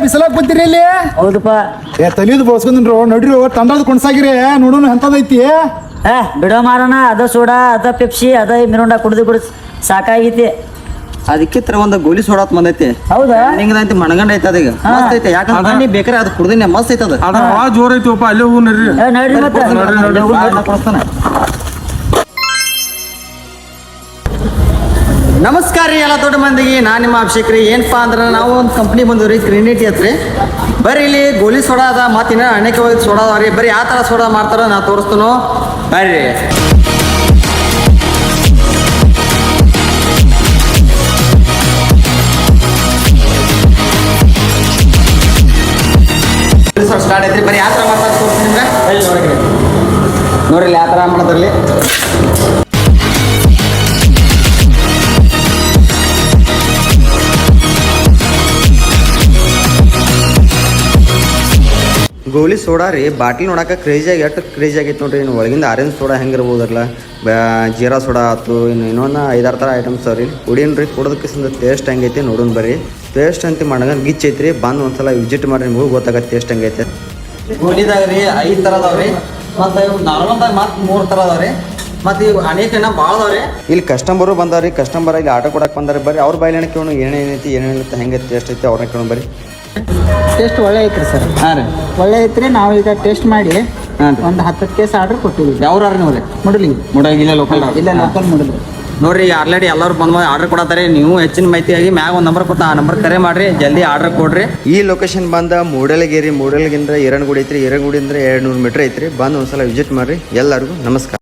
ಬಿಸಲಾಗ ಕೂತಿರಿ ಇಲ್ಲಿ. ಹೌದಪ್ಪ. ತಲಿದು ಬೋಸ್ಕೊಂಡ್ರು ನಡ್ರಿ ತಂಡದ ಕೊಣಸಾಗಿರಿ ನೋಡೋಣ ಎಂತದೈತಿ. ಬಿಡೋ ಮಾರಣ, ಅದ ಸೋಡಾ ಅದ ಪೆಪ್ಸಿ ಅದ ಮಿರೋಂಡ ಕುಡ್ದು ಸಾಕಾಗೈತಿ. ಅದಕ್ಕೆ ತರ ಒಂದ್ ಗೋಲಿ ಸೋಡಾತ್ ಬಂದೈತಿ. ಹೌದಾ? ನಿಂಗದಂತ ಮಣಗಂಡ ಐತ ಅದೀಗ ಮಸ್ತ್ ಐತೆ. ಯಾಕಂದ್ರೆ ನೀ ಬೇಕಾರೆ ಅದು ಕುಡ್ದಿನ ಮಸ್ತ್ ಐತ ಅದ. ಜೋರ್ ಐತಿವಪ್ಪ, ಅಲ್ಲೇ ಹೋಗಿ ನಡ್ರಿ. ನಡ್ರಿ ಮತ್ತೆ. ನಮಸ್ಕಾರ ರೀ ಎಲ್ಲ ದೊಡ್ಡ ಮಂದಿಗೆ, ನಾನು ನಿಮ್ಮ ಅಭಿಷೇಕ್ ರೀ. ಏನಪ್ಪಾ ಅಂದ್ರೆ ನಾವು ಒಂದು ಕಂಪ್ನಿ ಬಂದವ್ರಿ, ಟ್ರಿನಿಟಿ ಹತ್ರಿ. ಬರ್ರಿ ಇಲ್ಲಿ ಗೋಲಿ ಸೋಡಾ ಅದ, ಮತ್ತೆ ಇನ್ನೂ ಅನೇಕ ಸೋಡಾ ಅದಾವ ರೀ. ಬರ್ರಿ ಯಾವ ಥರ ಸೋಡಾ ಮಾಡ್ತಾರೋ ನಾ ತೋರಿಸ್ತಾನೋ ಬರ್ರಿ. ಸ್ಟಾರ್ಟ್ ಐತ್ರಿ. ಬರೀ ಯಾವ ಥರ ಮಾಡ್ತಾರೆ ತೋರಿಸ್ತೀನಿ ನಿಮ್ಗೆ. ನೋಡ್ರಿ ಯಾವ ಥರ ಮಾಡೋದ್ರಲ್ಲಿ. ಗೋಲಿ ಸೋಡಾ ರೀ ಬಾಟ್ಲಿ ನೋಡಕ್ಕೆ ಕ್ರೇಜಿಯಾಗಿ ಎಷ್ಟು ಕ್ರೇಜಿ ಆಗೈತೆ ನೋಡ್ರಿ. ಇನ್ನು ಒಳಗಿಂದ ಆರೆಂಜ್ ಸೋಡಾ ಹೆಂಗಿರ್ಬೋದಲ್ಲ, ಜೀರಾ ಸೋಡಾ ಆಯ್ತು, ಇನ್ನೊಂದು 5-6 ಥರ ಐಟಮ್ಸ್ ಅವ್ರಿ. ಕುಡೀನ್ರಿ, ಕುಡೋದಕ್ಕಿಂತ ಟೇಸ್ಟ್ ಹೆಂಗೈತಿ ನೋಡೋಣ ಬರ್ರಿ. ಟೇಸ್ಟ್ ಅಂತ ಮಣಗನ್ ಗಿಚ್ ಐತ್ರಿ. ಬಂದು ಒಂದ್ಸಲ ವಿಸಿಟ್ ಮಾಡ್ರಿ, ನಿಮಗೂ ಗೊತ್ತಾಗತ್ತೆ ಟೇಸ್ಟ್ ಹೆಂಗೈತೆ. ಗೋಲಿದಾಗ ರೀ 5 ಥರ ಅದಾವ್ರಿ, ಮತ್ತು ನಾರ್ಮಲ್ದಾಗ ಮತ್ತೆ 3 ಥರ ಅದಾವ್ರಿ, ಮತ್ತು ಇವು ಅನೇಕ ಭಾಳ ಅದಾವ್ರಿ. ಇಲ್ಲಿ ಕಸ್ಟಮರು ಬಂದಾವ್ರಿ, ಕಸ್ಟಮರ್ ಇಲ್ಲಿ ಆರ್ಡರ್ ಕೊಡಕ್ಕೆ ಬಂದಾರೆ. ಬರ್ರಿ ಅವ್ರ ಬಾಯಿಲೆ ಕೇಳೋಣ ಏನೇನೈತಿ ಏನೇನಿರುತ್ತೆ ಹೆಂಗೈತಿ ಟೇಸ್ಟ್ ಐತಿ ಅವ್ರನ್ನ ಕೇಳೋಣ ಬರ್ರಿ. ಟೇಸ್ಟ್ ಒಳ್ಳೆ ಐತ್ರಿ ಸರ್. ಹಾಂ ರೀ, ಒಳ್ಳೆ ಐತ್ರಿ. ನಾವು ಈಗ ಟೇಸ್ಟ್ ಮಾಡಿ ಒಂದು 10 ಕೇಸ್ ಆರ್ಡರ್ ಕೊಟ್ಟಿವಿ. ಯಾವ್ರಿ ನೀವು ರೀ? ಮುಡಲಿಲ್ಲ ಲೋಕಲ್. ಇಲ್ಲ ಲೋಕಲ್ ಮುಡಲಿ ನೋಡ್ರಿ. ಆಲ್ರೆಡಿ ಎಲ್ಲರೂ ಬಂದು ಆರ್ಡರ್ ಕೊಡತ್ತಾರೆ. ನೀವು ಹೆಚ್ಚಿನ ಮಾಹಿತಿಯಾಗಿ ಮ್ಯಾಗ ಒಂದು ನಂಬರ್ ಕೊಡ್ತಾ, ಆ ನಂಬರ್ ಕರೆ ಮಾಡ್ರಿ, ಜಲ್ದಿ ಆರ್ಡರ್ ಕೊಡ್ರಿ. ಈ ಲೊಕೇಶನ್ ಬಂದ ಮೂಡಲಗೇರಿ. ಮೂಡಲಗಿಂದ ಈರನಗುಡಿ ಐತ್ರಿ. ಈರನಗುಡಿ ಅಂದ್ರೆ 200 ಮೀಟರ್ ಐತ್ರಿ. ಬಂದು ಒಂದ್ಸಲ ವಿಸಿಟ್ ಮಾಡ್ರಿ. ಎಲ್ಲರಿಗೂ ನಮಸ್ಕಾರ.